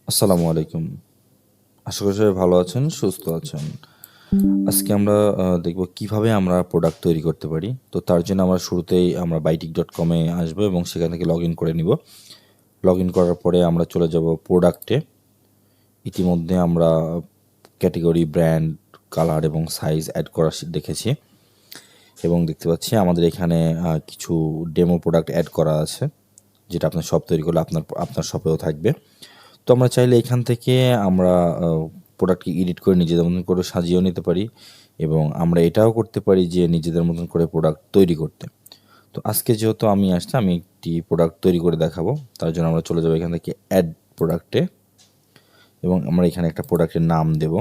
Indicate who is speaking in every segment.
Speaker 1: আসসালামু আলাইকুম। আশা করি সবাই ভালো আছেন, সুস্থ আছেন। আজকে আমরা দেখব কিভাবে আমরা প্রোডাক্ট তৈরি করতে পারি। তো তার জন্য আমরা শুরুতেই আমরা বাইটিক.com এ আসবো এবং সেখান থেকে লগইন করে নিব। লগইন করার পরে আমরা চলে যাব প্রোডাক্টে। ইতিমধ্যে আমরা ক্যাটেগরি, ব্র্যান্ড, কালার এবং সাইজ এড করা দেখেছি এবং দেখতে পাচ্ছি আমাদের এখানে কিছু ডেমো প্রোডাক্ট এড করা আছে, যেটা আপনার শপ তৈরি করলে আপনার শপেও থাকবে। তো আমরা চাইলে এখান থেকে আমরা প্রোডাক্টকে এডিট করে নিজেদের মতন করে সাজিয়েও নিতে পারি এবং আমরা এটাও করতে পারি যে নিজেদের মতন করে প্রোডাক্ট তৈরি করতে। তো আজকে যেহেতু আমি আসছি, আমি একটি প্রোডাক্ট তৈরি করে দেখাবো। তার জন্য আমরা চলে যাবো এখান থেকে অ্যাড প্রোডাক্টে এবং আমরা এখানে একটা প্রোডাক্টের নাম দেব।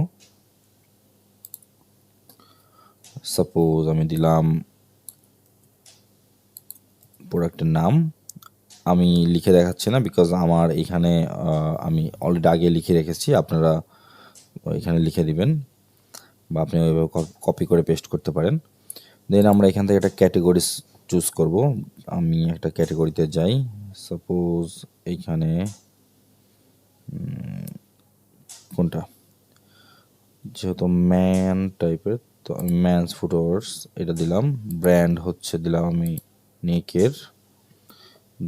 Speaker 1: সাপোজ আমি দিলাম প্রোডাক্টের নাম। আমি লিখে দেখাচ্ছি না, বিকজ আমার এখানে আমি অলরেডি আগে লিখে রেখেছি। আপনারা এখানে লিখে দিবেন বা আপনি ওইভাবে কপি করে পেস্ট করতে পারেন। দেন আমরা এখান থেকে একটা ক্যাটেগরি চুজ করব। আমি একটা ক্যাটেগরিতে যাই। সাপোজ এইখানে কোনটা, যেহেতু ম্যান টাইপের, তো আমি ম্যানস ফুটওয়ার্স এটা দিলাম। ব্র্যান্ড হচ্ছে দিলাম আমি নেকের।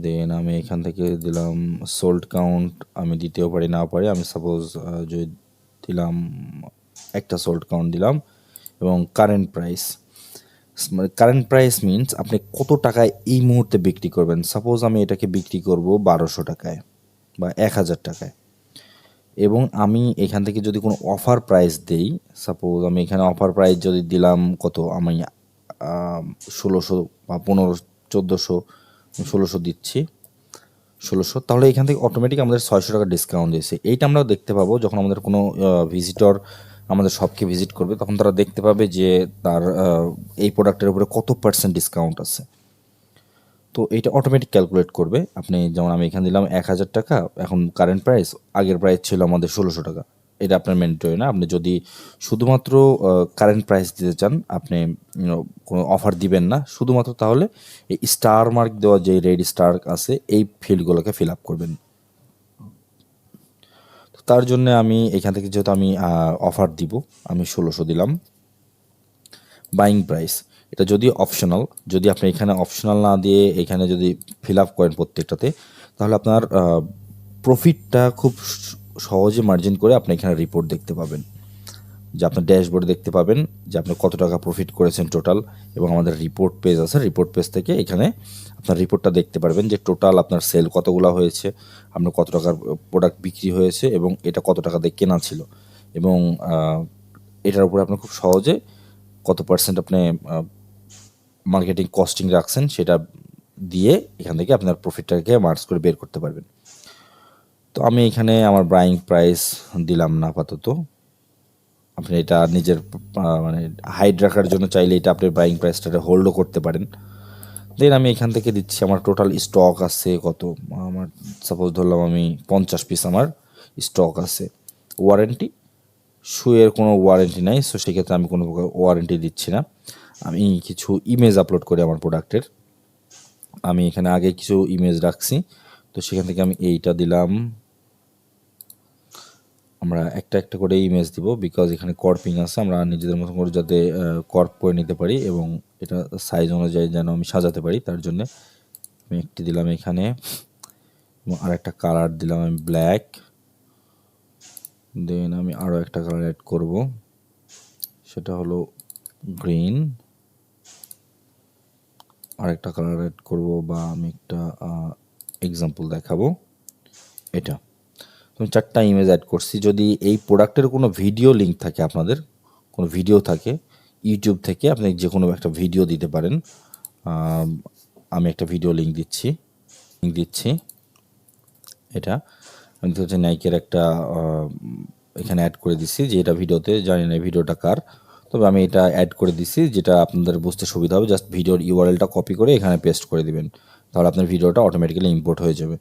Speaker 1: দেন আমি এখান থেকে দিলাম সোল্ড কাউন্ট, আমি দিতেও পারি না পারি। আমি সাপোজ যদি দিলাম একটা সোল্ড কাউন্ট দিলাম এবং current price. Current price means আপনি কত টাকায় এই মুহূর্তে বিক্রি করবেন। সাপোজ আমি এটাকে বিক্রি করব 1200 টাকায় বা 1000 টাকায়, এবং আমি এখান থেকে যদি কোনো অফার প্রাইস দেই, সাপোজ আমি এখানে অফার প্রাইস যদি দিলাম কত, আমি 1600 বা 1400, 1600 দিচ্ছি, 1600, তাহলে এখান থেকে অটোমেটিক আমাদের 600 টাকা ডিসকাউন্ট দিয়েছে। এইটা আমরা দেখতে পাবো যখন আমাদের কোনো ভিজিটর আমাদের শপকে ভিজিট করবে, তখন তারা দেখতে পাবে যে তার এই প্রোডাক্টের উপরে কত পার্সেন্ট ডিসকাউন্ট আছে। তো এইটা অটোমেটিক ক্যালকুলেট করবে। আপনি যেমন আমি এখানে দিলাম 1000 টাকা, এখন কারেন্ট প্রাইস, আগের প্রাইস ছিল আমাদের 1600 টাকা। এটা আপনার ম্যান্ডেটরি না। আপনি যদি শুধুমাত্র কারেন্ট প্রাইস দিতে চান, আপনি কোনো অফার দিবেন না শুধুমাত্র, তাহলে এই স্টার মার্ক দেওয়া যে রেড স্টার আছে এই ফিল্ডগুলোকে ফিল আপ করবেন। তো তার জন্য আমি এখান থেকে যেহেতু আমি অফার দিব, আমি 1600 দিলাম। বাইং প্রাইস, এটা যদি অপশনাল, যদি আপনি এখানে অপশনাল না দিয়ে এখানে যদি ফিল আপ করেন প্রত্যেকটাতে, তাহলে আপনার প্রফিটটা খুব সহজে মার্জিন করে আপনি এখানে রিপোর্ট দেখতে পাবেন, যে আপনার ড্যাশবোর্ডে দেখতে পাবেন যে আপনি কত টাকা প্রফিট করেছেন টোটাল। এবং আমাদের রিপোর্ট পেজ আছে, রিপোর্ট পেজ থেকে এখানে আপনার রিপোর্টটা দেখতে পারবেন যে টোটাল আপনার সেল কতগুলো হয়েছে, আপনার কত টাকার প্রোডাক্ট বিক্রি হয়েছে এবং এটা কত টাকা দিয়ে কেনা ছিল, এবং এটার উপরে আপনি খুব সহজে কত পার্সেন্ট আপনি মার্কেটিং কস্টিং রাখছেন সেটা দিয়ে এখান থেকে আপনার প্রফিটটাকে মার্কস করে বের করতে পারবেন। তো আমি এখানে আমার বাইং প্রাইস দিলাম না আপাতত। আপনি এটা নিজের মানে হাইড রাখার জন্য চাইলে এটা আপনি বাইং প্রাইসটা হোল্ডও করতে পারেন। দেন আমি এখান থেকে দিচ্ছি আমার টোটাল স্টক আছে কত। আমার সাপোজ ধরলাম আমি 50 পিস আমার স্টক আছে। ওয়ারেন্টি, শুয়ের কোনো ওয়ারেন্টি নাই, সো সেক্ষেত্রে আমি কোনো প্রকার ওয়ারেন্টি দিচ্ছি না। আমি কিছু ইমেজ আপলোড করি আমার প্রোডাক্টের। আমি এখানে আগে কিছু ইমেজ রাখছি, তো সেখান থেকে আমি এইটা দিলাম। আমরা একটা একটা করে ইমেজ দিব, বিকজ এখানে কর্পিং আছে, আমরা নিজেদের মতো করে যাতে কর্প করে নিতে পারি এবং এটা সাইজ অনুযায়ী যেন আমি সাজাতে পারি, তার জন্য আমি একটি দিলাম এখানে এবং আর একটা কালার দিলাম আমি ব্ল্যাক। দেন আমি আরও একটা কালার অ্যাড করব, সেটা হলো গ্রিন। আর একটা কালার অ্যাড করব, বা আমি একটা এক্সাম্পল দেখাবো, এটা। তো আমি 4টা ইমেজ অ্যাড করছি। যদি এই প্রোডাক্টের কোনো ভিডিও লিঙ্ক থাকে, আপনাদের কোনো ভিডিও থাকে ইউটিউব থেকে, আপনি যে কোনো একটা ভিডিও দিতে পারেন। আমি একটা ভিডিও লিঙ্ক দিচ্ছি এটা আমি হচ্ছে নাইকের একটা এখানে অ্যাড করে দিচ্ছি, যে এটা ভিডিওতে, জানি না ভিডিওটা কার, তবে আমি এটা অ্যাড করে দিচ্ছি যেটা আপনাদের বুঝতে সুবিধা হবে। জাস্ট ভিডিওর ইউআরএলটা কপি করে এখানে পেস্ট করে দিবেন, তাহলে আপনার ভিডিওটা অটোমেটিক্যালি ইম্পোর্ট হয়ে যাবে।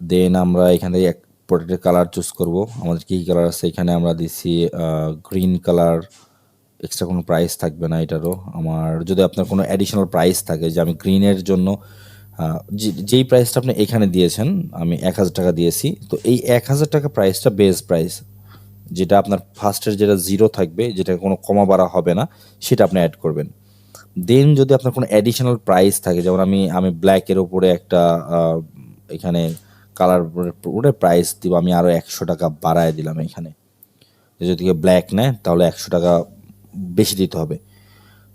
Speaker 1: দেন আমরা এখান থেকে এক প্রোডাক্টের কালার চুজ করব। আমাদের কী কালার আছে, এখানে আমরা দিচ্ছি গ্রিন কালার। এক্সট্রা কোনো প্রাইস থাকবে না এটারও। আমার যদি আপনার কোনো অ্যাডিশনাল প্রাইস থাকে, যে আমি গ্রিনের জন্য যেই প্রাইসটা আপনি এখানে দিয়েছেন, আমি 1,000 টাকা দিয়েছি, তো এই 1,000 টাকা প্রাইসটা বেস প্রাইস, যেটা আপনার ফার্স্টের যেটা জিরো থাকবে, যেটা কোনো কমা বাড়া হবে না, সেটা আপনি অ্যাড করবেন। দেন যদি আপনার কোনো অ্যাডিশনাল প্রাইস থাকে, যেমন আমি ব্ল্যাকের ওপরে একটা এখানে কালার উপরে প্রাইস দিব, আমি আরও 100 টাকা বাড়ায় দিলাম এখানে। যদি ব্ল্যাক নেয় তাহলে 100 টাকা বেশি দিতে হবে।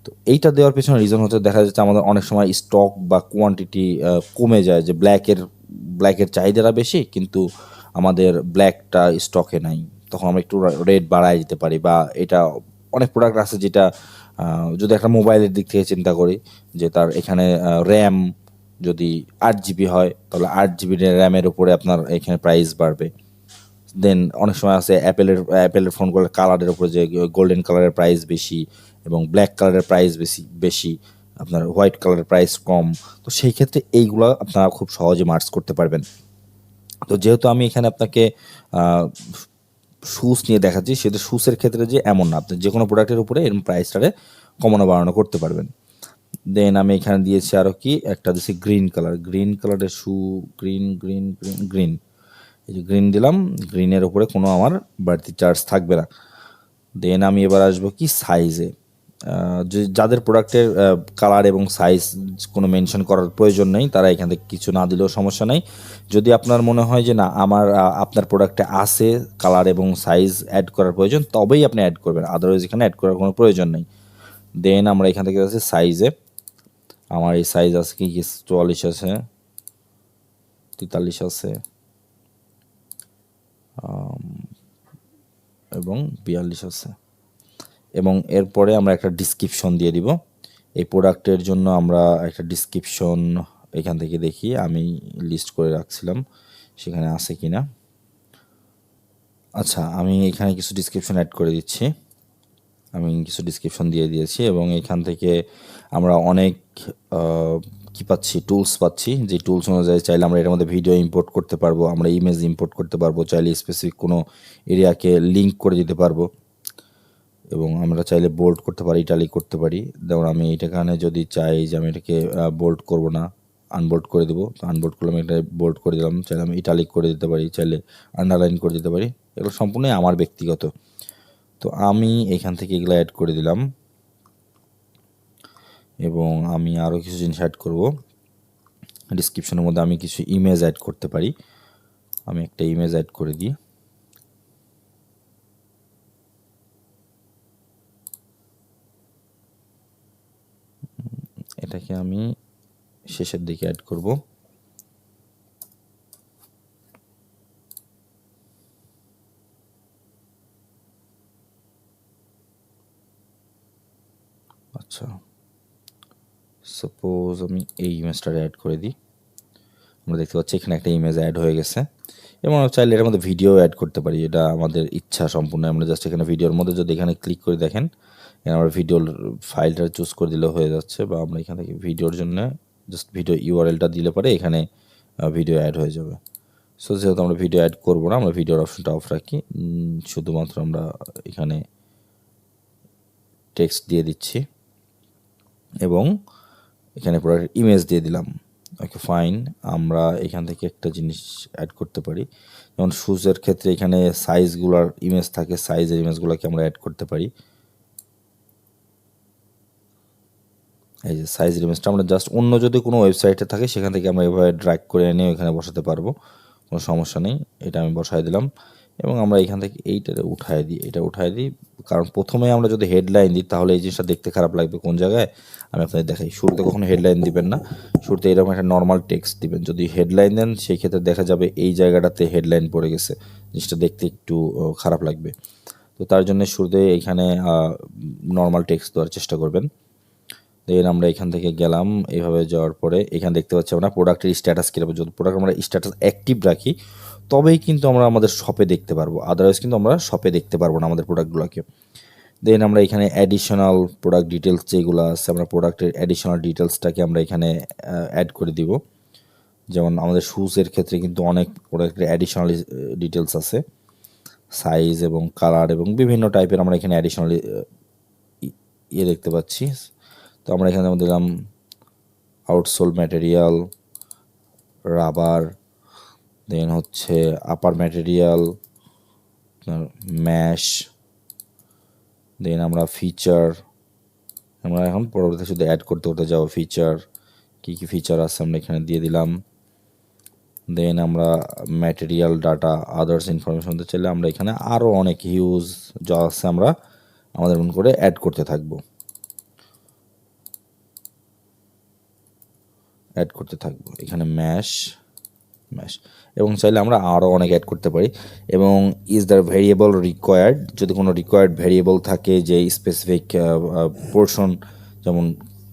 Speaker 1: তো এইটা দেওয়ার পেছনে রিজন হচ্ছে, দেখা যাচ্ছে আমাদের অনেক সময় স্টক বা কোয়ান্টিটি কমে যায়, যে ব্ল্যাকের চাহিদাটা বেশি কিন্তু আমাদের ব্ল্যাকটা স্টকে নাই, তখন আমরা একটু রেট বাড়ায় দিতে পারি। বা এটা অনেক প্রোডাক্ট আছে যেটা যদি একটা মোবাইলের দিক থেকে চিন্তা করি, যে তার এখানে র্যাম যদি 8 জিবি হয়, তাহলে 8 জিবি র্যামের উপরে আপনার এখানে প্রাইস বাড়বে। দেন অনেক সময় আছে অ্যাপেলের ফোনগুলোর কালারের উপরে, যে গোল্ডেন কালারের প্রাইস বেশি এবং ব্ল্যাক কালারের প্রাইস বেশি, আপনার হোয়াইট কালারের প্রাইস কম। তো সেই ক্ষেত্রে এইগুলো আপনারা খুব সহজে মার্চ করতে পারবেন। তো যেহেতু আমি এখানে আপনাকে শুজ নিয়ে দেখাচ্ছি, সেটা শুজের ক্ষেত্রে যে এমন না, আপনি যে কোনো প্রোডাক্টের উপরে এরকম প্রাইসটারে কমানো বাড়ানো করতে পারবেন। দেন আমি এখানে দিয়েছি আরও কি একটা দিয়েছি গ্রিন কালারের শু, গ্রিন গ্রিন গ্রিন গ্রিন, এই যে গ্রিন দিলাম, গ্রিনের উপরে কোনো আমার বাড়তি চার্জ থাকবে না। দেন আমি এবার আসবো কি সাইজে, যাদের প্রোডাক্টের কালার এবং সাইজ কোনো মেনশন করার প্রয়োজন নেই, তারা এখান থেকে কিছু না দিলেও সমস্যা নেই। যদি আপনার মনে হয় যে না আপনার প্রোডাক্টে আছে কালার এবং সাইজ অ্যাড করার প্রয়োজন, তবেই আপনি অ্যাড করবেন, আদারওয়াইজ এখানে অ্যাড করার কোনো প্রয়োজন নেই। দেন আমরা এখান থেকে আছে সাইজে, আমার এই সাইজ আছে কি 44 আছে, 43 আছে এবং 42 আছে। এবং এরপরে আমরা একটা ডিসক্রিপশন দিয়ে দিব এই প্রোডাক্টের জন্য। আমরা একটা ডিসক্রিপশন এখান থেকে দেখি, আমি লিস্ট করে রাখছিলাম সেখানে আছে কি না। আচ্ছা, আমি এখানে কিছু ডিসক্রিপশন অ্যাড করে দিচ্ছি, আমি কিছু ডিসক্রিপশন দিয়ে দিয়েছি। এবং এখান থেকে আমরা অনেক কি পাচ্ছি, টুলস পাচ্ছি, যে টুলস অনুযায়ী চাইলে আমরা এর মধ্যে ভিডিও ইম্পোর্ট করতে পারবো, আমরা ইমেজ ইম্পোর্ট করতে পারবো, চাইলে স্পেসিফিক কোনো এরিয়াকে লিঙ্ক করে দিতে পারবো, এবং আমরা চাইলে বোল্ড করতে পারি, ইটালিক করতে পারি। যেমন আমি এখানে যদি চাই যে আমি এটাকে বোল্ড করব না, আনবোল্ড করে দেবো, তো আনবোল্ড করলে আমি এটা বোল্ড করে দিলাম, চাইলে আমি ইটালিক করে দিতে পারি, চাইলে আন্ডারলাইন করে দিতে পারি। এগুলো সম্পূর্ণই আমার ব্যক্তিগত। তো আমি এখান থেকে এগুলো অ্যাড করে দিলাম, এবং আমি আরও কিছু জিনিস অ্যাড করব। ডিসক্রিপশনের মধ্যে আমি কিছু ইমেজ অ্যাড করতে পারি, আমি একটা ইমেজ অ্যাড করে দিই। এটাকে আমি শেষের দিকে অ্যাড করব। আচ্ছা, সাপোজ আমি এই ইমেজটা অ্যাড করে দিই, আমরা দেখতে পাচ্ছি এখানে একটা ইমেজ অ্যাড হয়ে গেছে। এবং আমরা চাইলে এর মধ্যে ভিডিও অ্যাড করতে পারি, এটা আমাদের ইচ্ছা সম্পূর্ণ। আমরা জাস্ট এখানে ভিডিওর মধ্যে যদি এখানে ক্লিক করে দেখেন, আমরা ভিডিওর ফাইলটা চুজ করে দিলে হয়ে যাচ্ছে, বা আমরা এখান থেকে ভিডিওর জন্য জাস্ট ভিডিও ইউআরএলটা দিলে পরে এখানে ভিডিও অ্যাড হয়ে যাবে। সো যেহেতু আমরা ভিডিও অ্যাড করবো না, আমরা ভিডিওর অপশনটা অফ রাখি, শুধুমাত্র আমরা এখানে টেক্সট দিয়ে দিচ্ছি এবং এখানে প্রোডাক্টের ইমেজ দিয়ে দিলাম। ওকে, ফাইন। আমরা এখান থেকে একটা জিনিস অ্যাড করতে পারি, যেমন শুজের ক্ষেত্রে এখানে সাইজগুলোর ইমেজ থাকে, সাইজের ইমেজগুলোকে আমরা অ্যাড করতে পারি। এই যে সাইজের ইমেজটা আমরা জাস্ট অন্য যদি কোনো ওয়েবসাইটে থাকে সেখান থেকে আমরা এভাবে ড্র্যাগ করে এনে এখানে বসাতে পারবো, কোনো সমস্যা নেই। এটা আমি বসাই দিলাম এবং আমরা এখান থেকে এটা উঠায় দিই, কারণ প্রথমে আমরা যদি হেডলাইন দিই তাহলে এই জিনিসটা দেখতে খারাপ লাগবে। কোন জায়গায় আমি আপনাদের দেখাই, শুরুতে কখনো হেডলাইন দিবেন না, শুরুতে এরকম একটা নর্মাল টেক্সট দিবেন। যদি হেডলাইন দেন সেই ক্ষেত্রে দেখা যাবে এই জায়গাটাতে হেডলাইন পড়ে গেছে, জিনিসটা দেখতে একটু খারাপ লাগবে। তো তার জন্য শুরুতে এইখানে নর্মাল টেক্সট দেওয়ার চেষ্টা করবেন। দেন আমরা এখান থেকে গেলাম, এইভাবে যাওয়ার পরে এখানে দেখতে পাচ্ছি আমরা প্রোডাক্টের স্ট্যাটাস কীরকম। যদি প্রোডাক্ট আমরা স্ট্যাটাস অ্যাক্টিভ রাখি তবেই কিন্তু আমরা আমাদের শপে দেখতে পারবো, আদারওয়াইজ কিন্তু আমরা শপে দেখতে পারবো না আমাদের প্রোডাক্টগুলোকে। দেন আমরা এখানে অ্যাডিশনাল প্রোডাক্ট ডিটেলস যেগুলো আছে, আমরা প্রোডাক্টের অ্যাডিশনাল ডিটেলসটাকে আমরা এখানে অ্যাড করে দিব। যেমন আমাদের শুজের ক্ষেত্রে কিন্তু অনেক প্রোডাক্টের অ্যাডিশনাল ডিটেলস আছে, সাইজ এবং কালার এবং বিভিন্ন টাইপের আমরা এখানে অ্যাডিশনাল দেখতে পাচ্ছি। তো আমরা এখানে দিলাম আউটসোল ম্যাটেরিয়াল, রাবার, দেন হচ্ছে আপার ম্যাটেরিয়াল, ম্যাশ, দেন আমরা ফিচার, আমরা এখন পরবর্তীতে শুধু অ্যাড করতে করতে যাবো ফিচার, কী কী ফিচার আছে আমরা এখানে দিয়ে দিলাম। দেন আমরা ম্যাটেরিয়াল ডাটা আদার্স ইনফরমেশন দিতে চাইলে আমরা এখানে আরও অনেক হিউজ যা আছে আমরা আমাদের মন করে অ্যাড করতে থাকবো, এখানে ম্যাশ এবং চাইলে আমরা আরও অনেক অ্যাড করতে পারি। এবং ইজ দ্য ভেরিয়েবল রিকোয়ার্ড, যদি কোনো রিকোয়ার্ড ভেরিয়েবল থাকে যে স্পেসিফিক পোর্শন, যেমন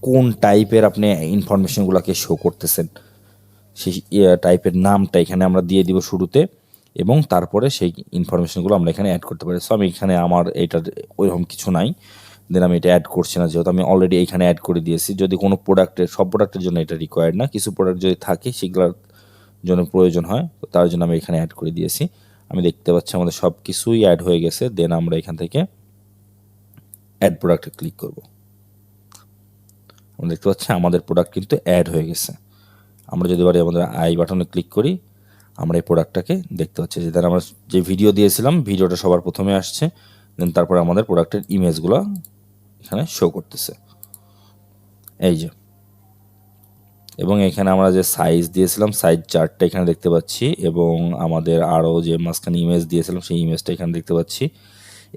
Speaker 1: কোন টাইপের আপনি ইনফরমেশনগুলোকে শো করতেছেন সেই টাইপের নামটা এখানে আমরা দিয়ে দিব শুরুতে, এবং তারপরে সেই ইনফরমেশনগুলো আমরা এখানে অ্যাড করতে পারি। সো আমি এখানে আমার এইটার ওইরকম কিছু নাই, দেন আমি এটা অ্যাড করছি না, যেহেতু আমি অলরেডি এইখানে অ্যাড করে দিয়েছি। যদি কোনো প্রোডাক্টের, সব প্রোডাক্টের জন্য এটা রিকোয়ার্ড না, কিছু প্রোডাক্ট যদি থাকে সেগুলোর জন্য প্রয়োজন হয়, তো তার জন্য আমি এখানে অ্যাড করে দিয়েছি। আমি দেখতে পাচ্ছি আমাদের সব কিছুই অ্যাড হয়ে গেছে। দেন আমরা এখান থেকে অ্যাড প্রোডাক্টে ক্লিক করব। আমরা দেখতে পাচ্ছি আমাদের প্রোডাক্ট কিন্তু অ্যাড হয়ে গেছে। আমরা যদি এবারে আমাদের আই বাটনে ক্লিক করি, আমরা এই প্রোডাক্টটাকে দেখতে পাচ্ছি। যে আমরা যে ভিডিও দিয়েছিলাম, ভিডিওটা সবার প্রথমে আসছে, দেন তারপরে আমাদের প্রোডাক্টের ইমেজগুলো এখানে শো করতেছে, এই যে। এবং এখানে আমরা যে সাইজ দিয়েছিলাম, সাইজ চার্টটা এখানে দেখতে পাচ্ছি, এবং আমাদের আরও যে মাঝখানে ইমেজ দিয়েছিলাম সেই ইমেজটা এখানে দেখতে পাচ্ছি।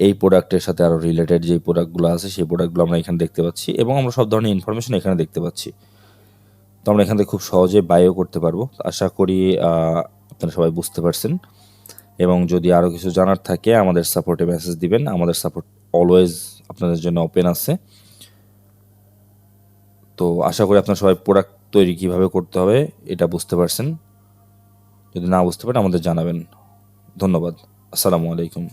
Speaker 1: এই প্রোডাক্টের সাথে আরও রিলেটেড যে প্রোডাক্টগুলো আছে সেই প্রোডাক্টগুলো আমরা এখানে দেখতে পাচ্ছি, এবং আমরা সব ধরনের ইনফরমেশন এখানে দেখতে পাচ্ছি। তো আমরা এখান থেকে খুব সহজে বায়ও করতে পারবো। আশা করি আপনারা সবাই বুঝতে পারছেন। এবং যদি আরও কিছু জানার থাকে আমাদের সাপোর্টে মেসেজ দিবেন, আমাদের সাপোর্ট অলওয়েজ আপনাদের জন্য ওপেন আছে। তো আশা করি আপনারা সবাই প্রোডাক্ট তৈরি কীভাবে করতে হবে এটা বুঝতে পারছেন। যদি না বুঝতে পারেন আমাদের জানাবেন। ধন্যবাদ। আসসালামু আলাইকুম।